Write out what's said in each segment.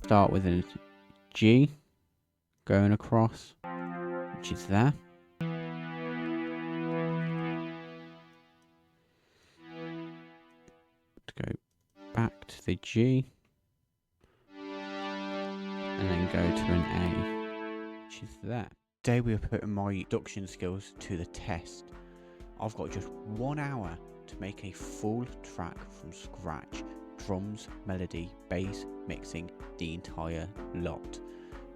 Start with a G going across, which is there. To go back to the G, and then go to an A, which is there. Today we are putting my production skills to the test. I've got just 1 hour to make a full track from scratch. Drums, melody, bass, mixing, the entire lot.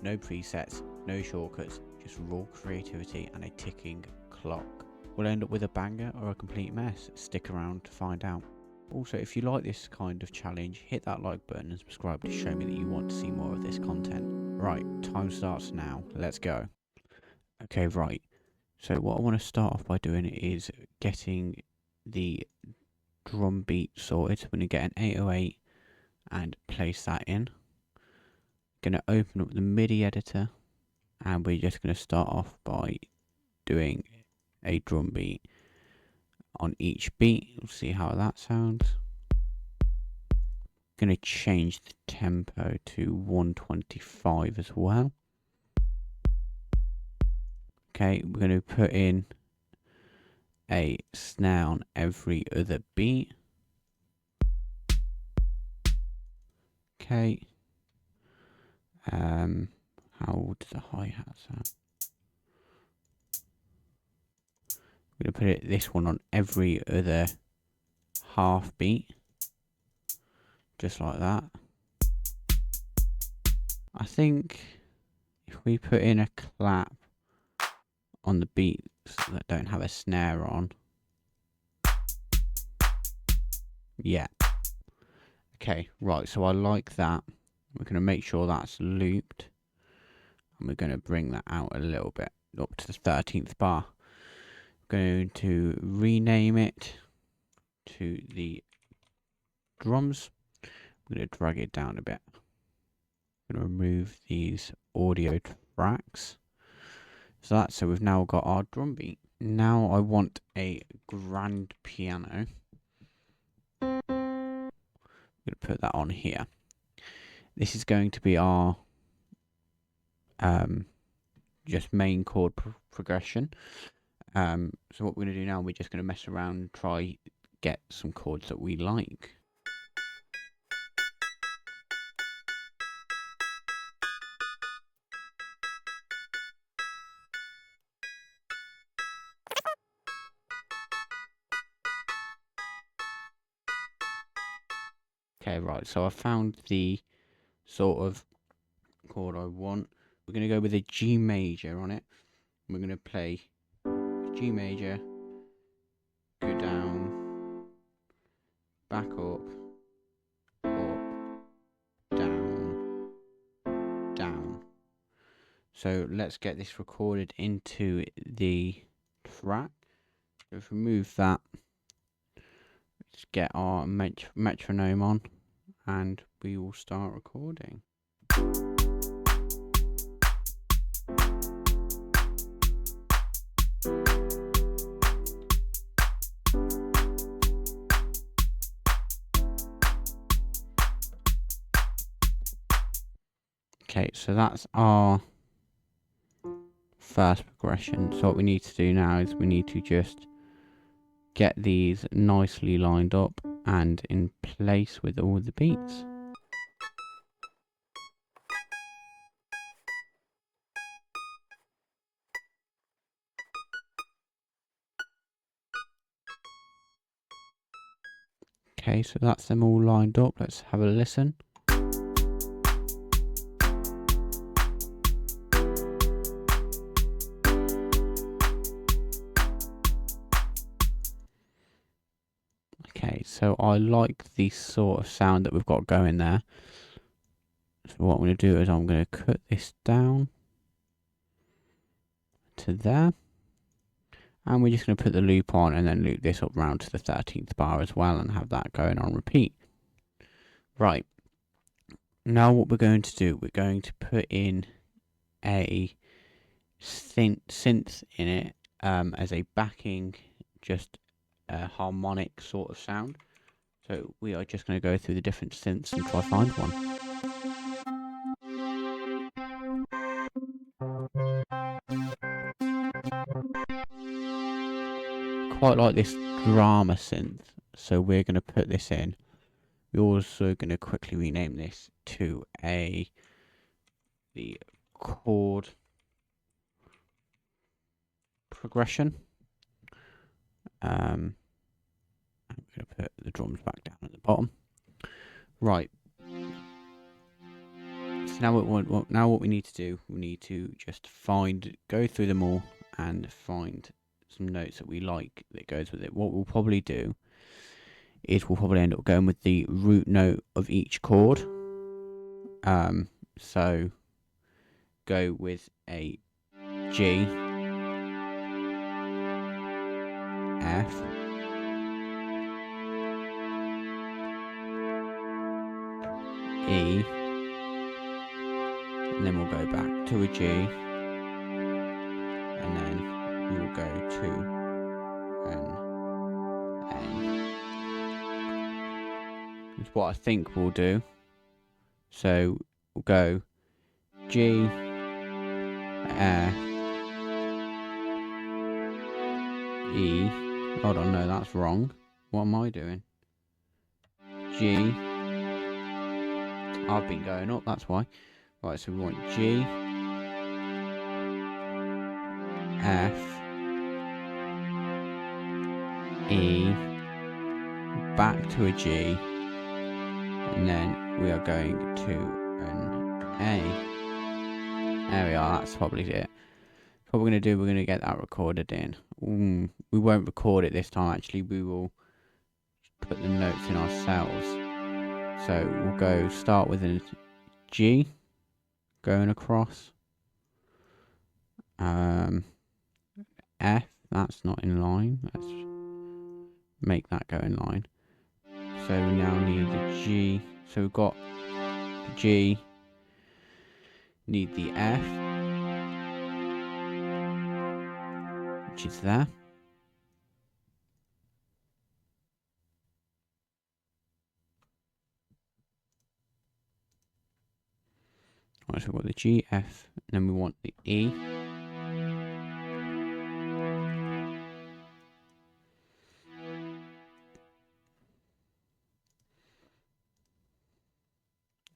No presets, no shortcuts, just raw creativity and a ticking clock. We'll end up with a banger or a complete mess. Stick around to find out. Also, if you like this kind of challenge, hit that like button and subscribe to show me that you want to see more of this content. Right, time starts now. Let's go. Okay, right. So what I want to start off by doing is getting the drum beat sorted. So I'm going to get an 808 and place that in. Going to open up the MIDI editor, and we're just going to start off by doing a drum beat on each beat. We'll see how that sounds. Going to change the tempo to 125 as well. Okay, we're going to put in a snare on every other beat. Okay. How does the hi-hat sound? We're going to put this one on every other half beat. Just like that. I think if we put in a clap on the beats that don't have a snare on. Yeah. Okay, right, so I like that. We're going to make sure that's looped. And we're going to bring that out a little bit, up to the 13th bar. We're going to rename it to the drums. I'm going to drag it down a bit. I'm going to remove these audio tracks. So we've now got our drum beat. Now I want a grand piano. I'm going to put that on here. This is going to be our just main chord progression. So what we're going to do now, we're just going to mess around and try get some chords that we like. Okay, right, so I found the sort of chord I want. We're going to go with a G major on it. We're going to play G major, go down, back up, down, down. So let's get this recorded into the track. Let's remove that. Let's get our metronome on, and we will start recording. Okay, so that's our first progression. So what we need to do now is we need to just get these nicely lined up and in place with all the beats. Okay, so that's them all lined up. Let's have a listen. Okay, so I like the sort of sound that we've got going there. So what I'm going to do is I'm going to cut this down to there. And we're just going to put the loop on and then loop this up round to the 13th bar as well and have that going on repeat. Right. Now what we're going to do, we're going to put in a synth in it as a backing, just a harmonic sort of sound. So we are just going to go through the different synths and try to find one. quite like this drama synth, so we're going to put this in. We're also going to quickly rename this to the chord progression. I'm going to put the drums back down at the bottom. Right. So now what we need to do, we need to just go through them all and find some notes that we like that goes with it. What we'll probably do is we'll probably end up going with the root note of each chord. So go with a G, F, E, and then we'll go back to a G, and then we will go to an A. That's what I think we'll do. So we'll go G, F, E. Hold on, no, that's wrong. What am I doing? G. I've been going up, that's why. Right, so we want G, F, E, back to a G, and then we are going to an A. There we are, that's probably it. What we're going to do, we're going to get that recorded in. We won't record it this time, actually. We will put the notes in ourselves. So we'll start with a G, going across. F, that's not in line. Let's make that go in line. So we now need the G. So we've got the G, need the F, which is there. Right, so we've got the G, F, and then we want the E.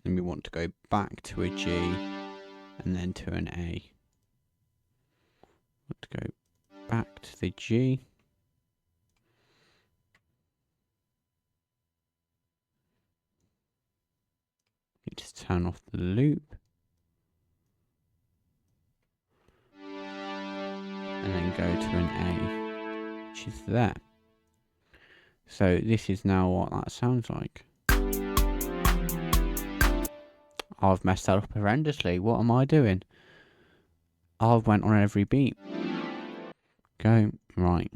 Then we want to go back to a G, and then to an A. Want to go back to the G. You just turn off the loop. And then go to an A, which is there. So this is now what that sounds like. I've messed that up horrendously. What am I doing? I've went on every beat. Go, right.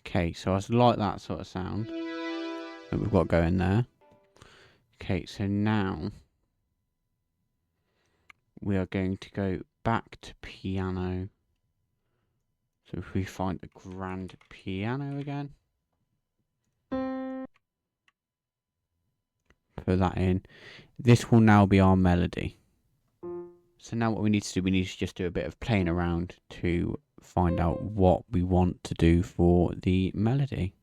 Okay, so I like that sort of sound that we've got going there. Okay, so now we are going to go back to piano. So if we find the grand piano again, put that in. This will now be our melody. So now what we need to do, we need to just do a bit of playing around to find out what we want to do for the melody.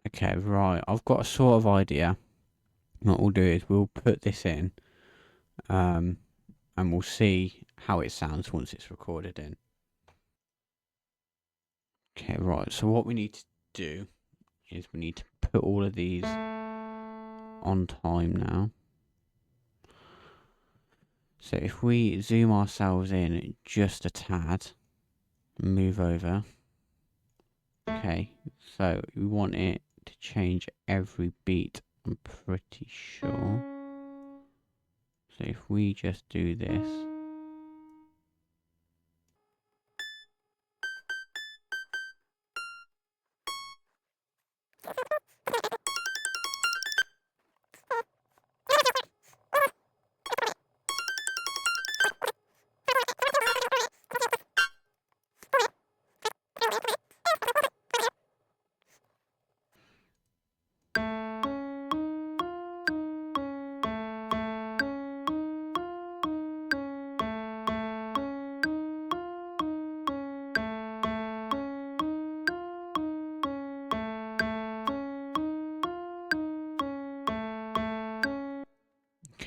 Okay, right, I've got a sort of idea. What we'll do is we'll put this in, and we'll see how it sounds once it's recorded in. Okay, right, so what we need to do is we need to put all of these on time now. So if we zoom ourselves in just a tad, move over. Okay, so we want it to change every beat, I'm pretty sure. So if we just do this.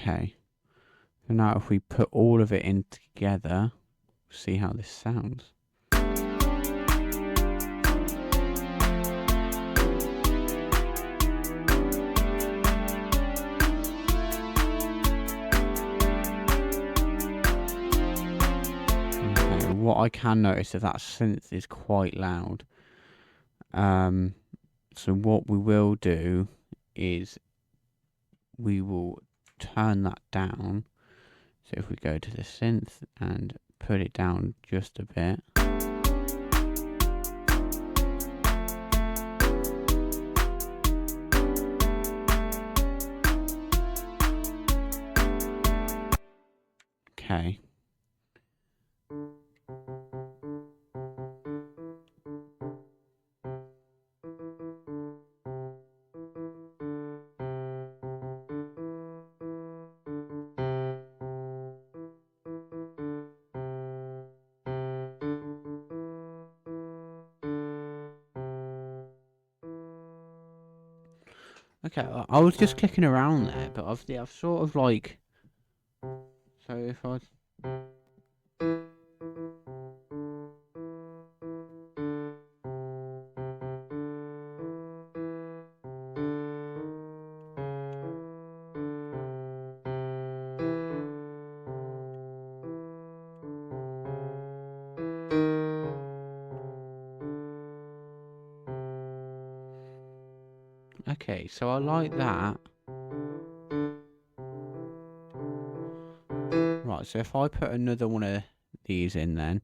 Okay. So now if we put all of it in together, see how this sounds. Okay, what I can notice is that synth is quite loud. So what we will do is we will turn that down. So if we go to the synth and put it down just a bit. Okay. Okay, I was just clicking around there, but I've sort of like... So if I... Okay, so I like that. Right, so if I put another one of these in then,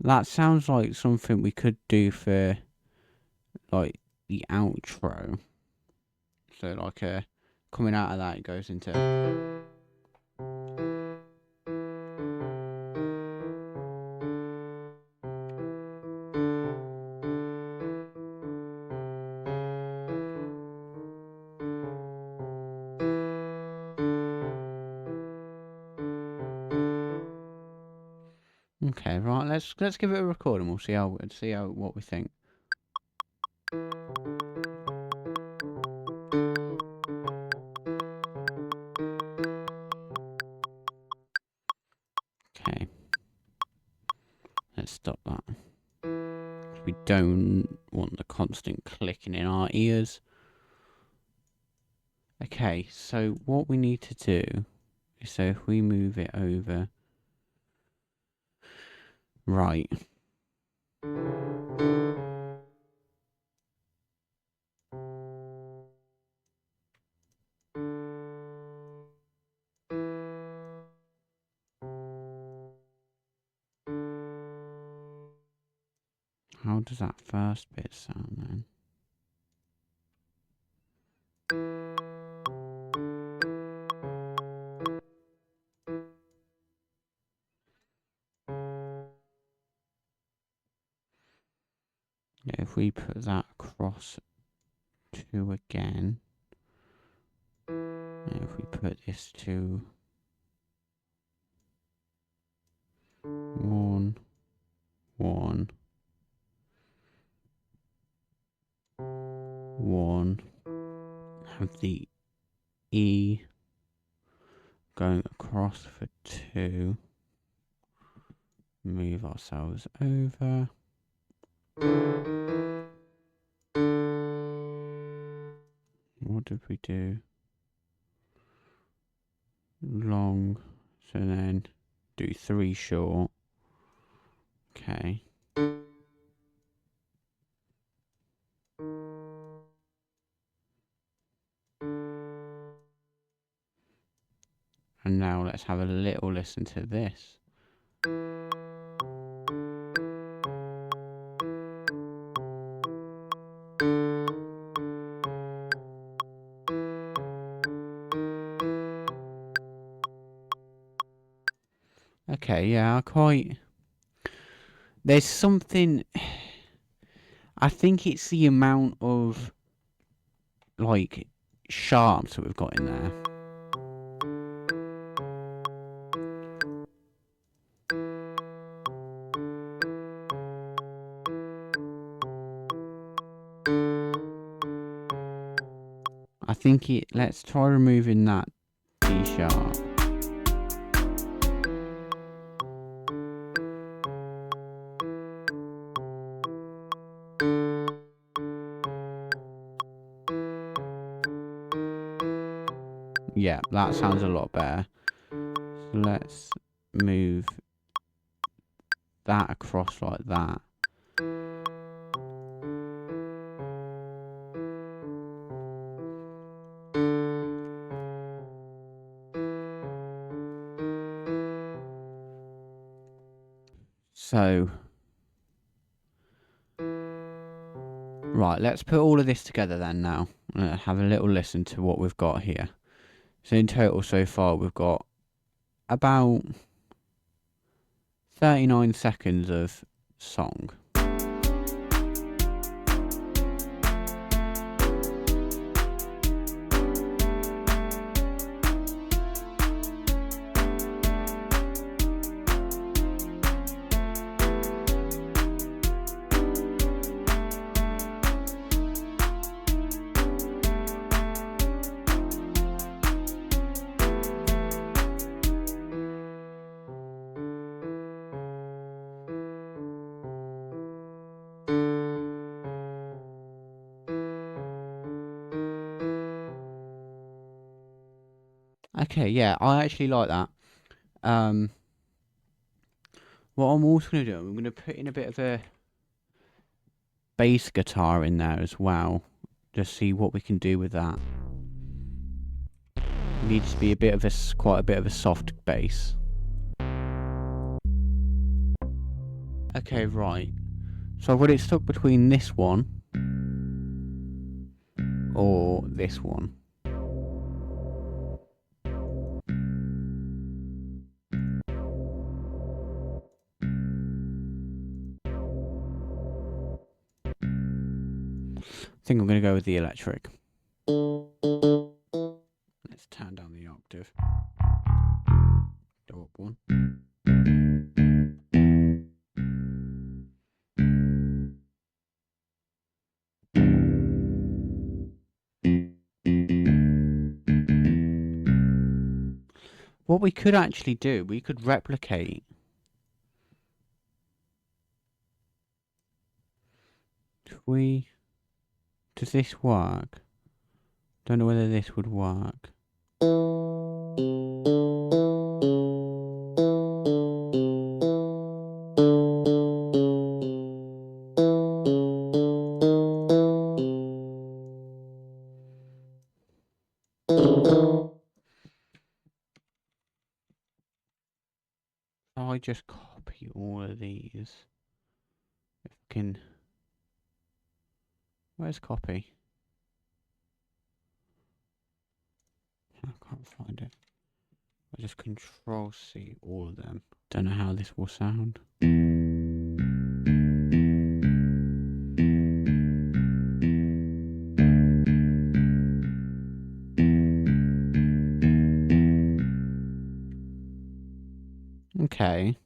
that sounds like something we could do for, like, the outro. So, like, coming out of that, it goes into... Okay, right, let's give it a record and we'll see what we think. Okay. Let's stop that. We don't want the constant clicking in our ears. Okay, so what we need to do is, so if we move it over... Right. How does that first bit sound then? Yeah, if we put that across 2 again, and if we put this to 1, 1, 1, have the E going across for 2, move ourselves over. What did we do? Long, so then do 3 short. Okay. And now let's have a little listen to this. Okay, yeah, there's something... I think it's the amount of, like, sharps that we've got in there. I think let's try removing that C sharp. Yeah, that sounds a lot better. So let's move that across like that. So, right, let's put all of this together then now. Have a little listen to what we've got here. So in total so far we've got about 39 seconds of song. Okay, yeah, I actually like that. What I'm also going to do, I'm going to put in a bit of a bass guitar in there as well. Just see what we can do with that. It needs to be quite a bit of a soft bass. Okay, right. So I've got it stuck between this one or this one. I think I'm going to go with the electric. Let's turn down the octave. Go up one. What we could actually do, we could replicate. Does this work? Don't know whether this would work. I just copy all of these. If I can. Where's copy? I can't find it. I just Control C all of them. Don't know how this will sound. Okay.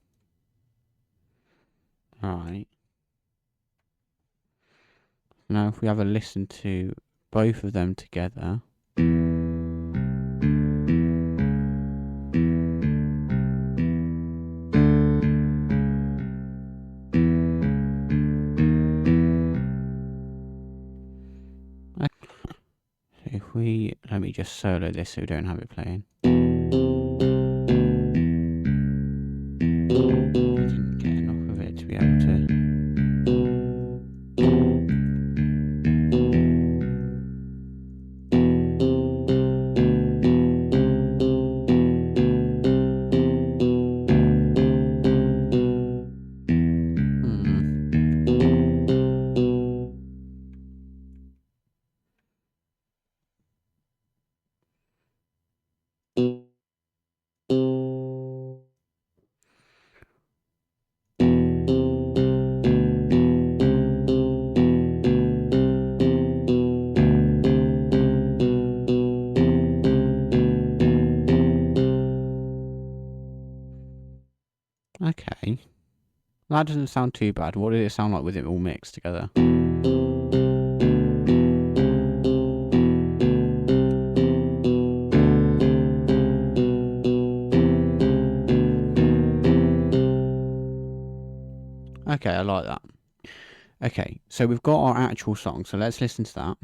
Alright. Now if we have a listen to both of them together. Let me just solo this so we don't have it playing. I didn't get enough of it to be able to. Okay. That doesn't sound too bad. What did it sound like with it all mixed together? Okay, I like that. Okay, so we've got our actual song, so let's listen to that.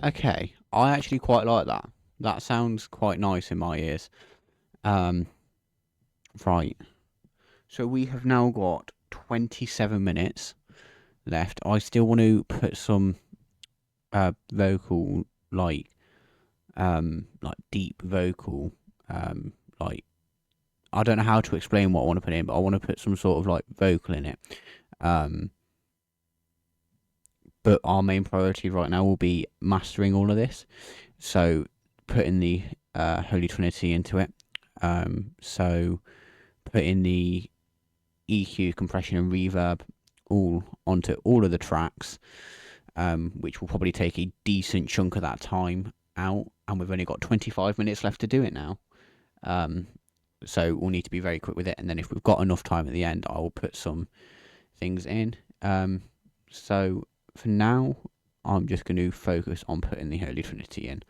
Okay, I actually quite like that. That sounds quite nice in my ears. Um, right. So we have now got 27 minutes left. I still want to put some vocal, like deep vocal, like I don't know how to explain what I want to put in, but I want to put some sort of like vocal in it. But our main priority right now will be mastering all of this. So putting the Holy Trinity into it. So putting the EQ, compression, and reverb all onto all of the tracks, which will probably take a decent chunk of that time out. And we've only got 25 minutes left to do it now. So we'll need to be very quick with it. And then if we've got enough time at the end, I will put some things in. So for now, I'm just going to focus on putting the Holy Trinity in.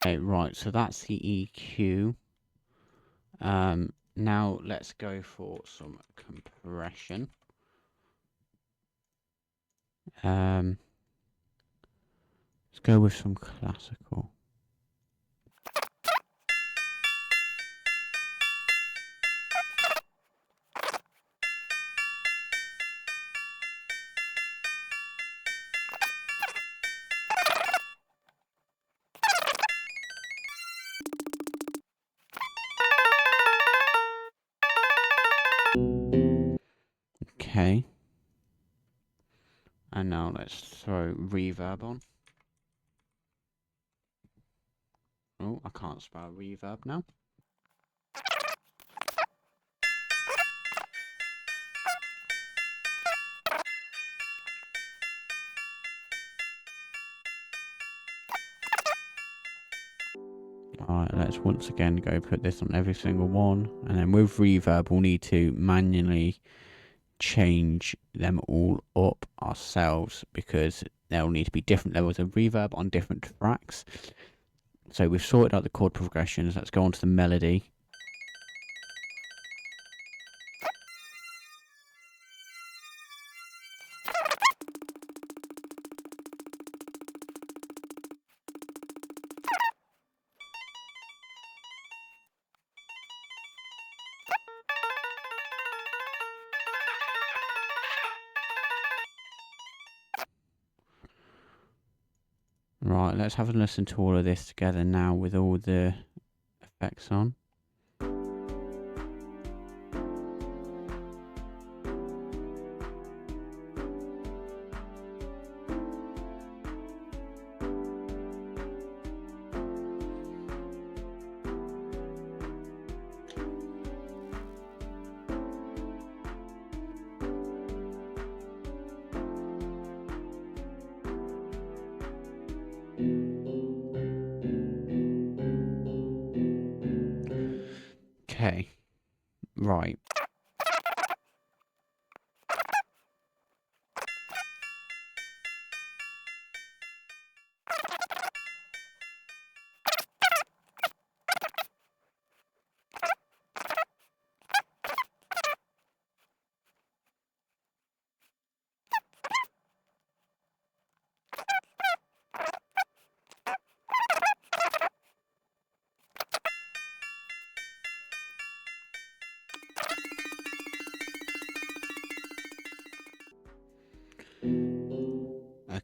Okay, right, so that's the EQ. Now let's go for some compression. Let's go with some classical. Okay. And now let's throw reverb on. Oh, I can't spell reverb now. Alright, let's once again go put this on every single one. And then with reverb, we'll need to manually change them all up ourselves because there'll need to be different levels of reverb on different tracks. So we've sorted out the chord progressions. Let's go on to the melody. Right, let's have a listen to all of this together now with all the effects on.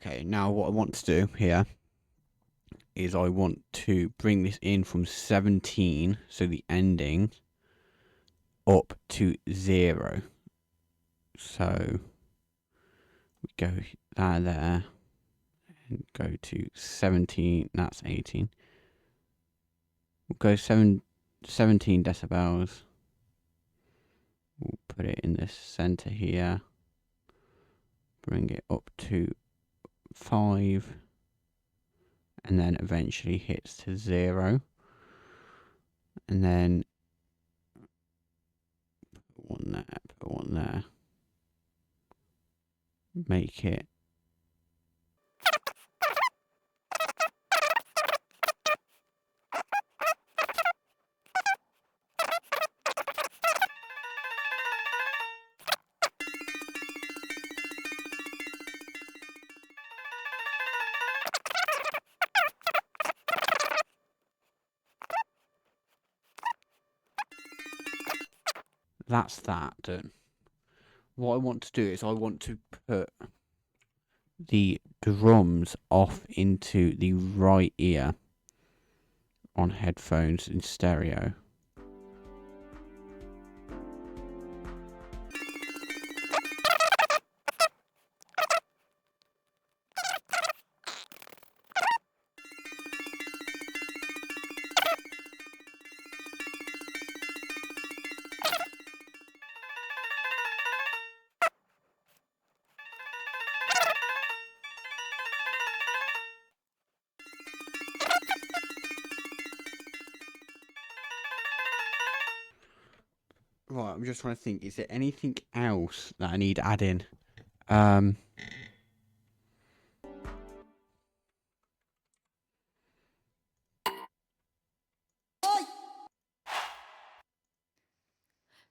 Okay, now what I want to do here is I want to bring this in from 17, so the ending, up to 0. So we go there, and go to 17, that's 18. We'll go 17 decibels. We'll put it in the center here. Bring it up to 5. And then eventually hits to 0. And then put one there. Make it. That's that done. What I want to do is I want to put the drums off into the right ear on headphones in stereo. Right, I'm just trying to think. Is there anything else that I need to add in?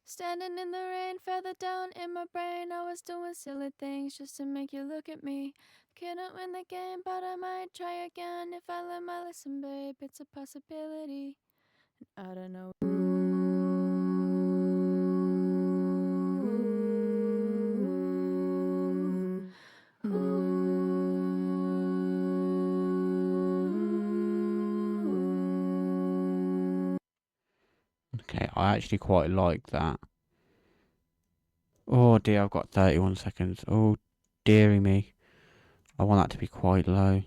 Standing in the rain, further down in my brain, I was doing silly things just to make you look at me. Couldn't win the game, but I might try again if I learn my lesson, babe. It's a possibility. And I don't know. Okay, I actually quite like that. Oh dear, I've got 31 seconds. Oh, dearie me. I want that to be quite low.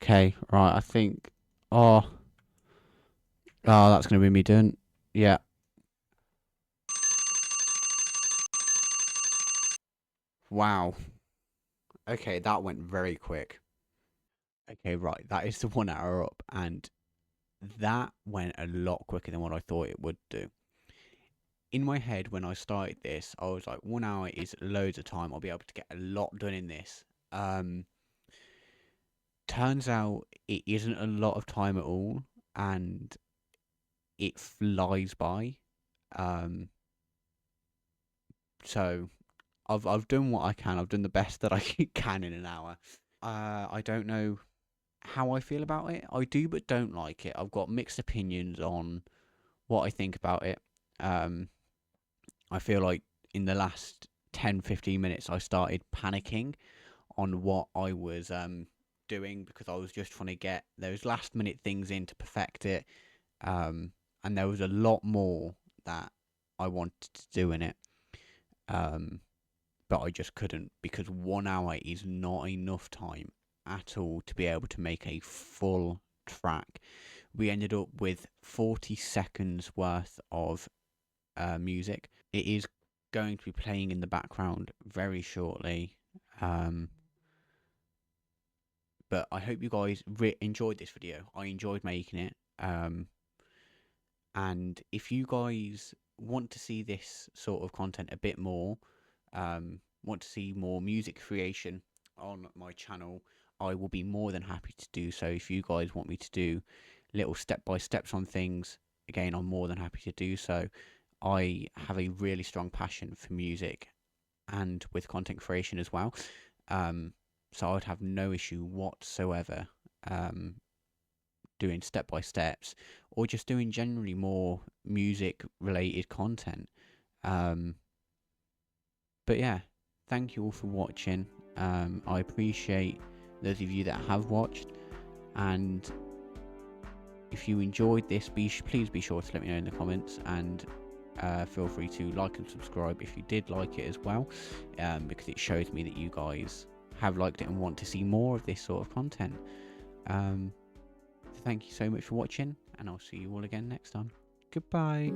Okay, right, I think. Oh, that's going to be me done. Yeah. Wow. Okay, that went very quick. Okay, right, that is the 1 hour up, and that went a lot quicker than what I thought it would do. In my head, when I started this, I was like, 1 hour is loads of time. I'll be able to get a lot done in this. Turns out it isn't a lot of time at all, and it flies by. Um, so I've done what I can. I've done the best that I can in an hour. I don't know how I feel about it. I do, but don't like it. I've got mixed opinions on what I think about it. I feel like in the last 10-15 minutes, I started panicking on what I was doing because I was just trying to get those last minute things in to perfect it. And there was a lot more that I wanted to do in it. But I just couldn't because 1 hour is not enough time at all to be able to make a full track. We ended up with 40 seconds worth of music. It is going to be playing in the background very shortly. But I hope you guys enjoyed this video. I enjoyed making it. And if you guys want to see this sort of content a bit more, want to see more music creation on my channel, I will be more than happy to do so. If you guys want me to do little step-by-steps on things, again, I'm more than happy to do so. I have a really strong passion for music, and with content creation as well. So I would have no issue whatsoever doing step by steps, or just doing generally more music related content. But yeah, thank you all for watching. I appreciate those of you that have watched, and if you enjoyed this, please be sure to let me know in the comments, and feel free to like and subscribe if you did like it as well, because it shows me that you guys have liked it and want to see more of this sort of content. Thank you so much for watching, and I'll see you all again next time. Goodbye.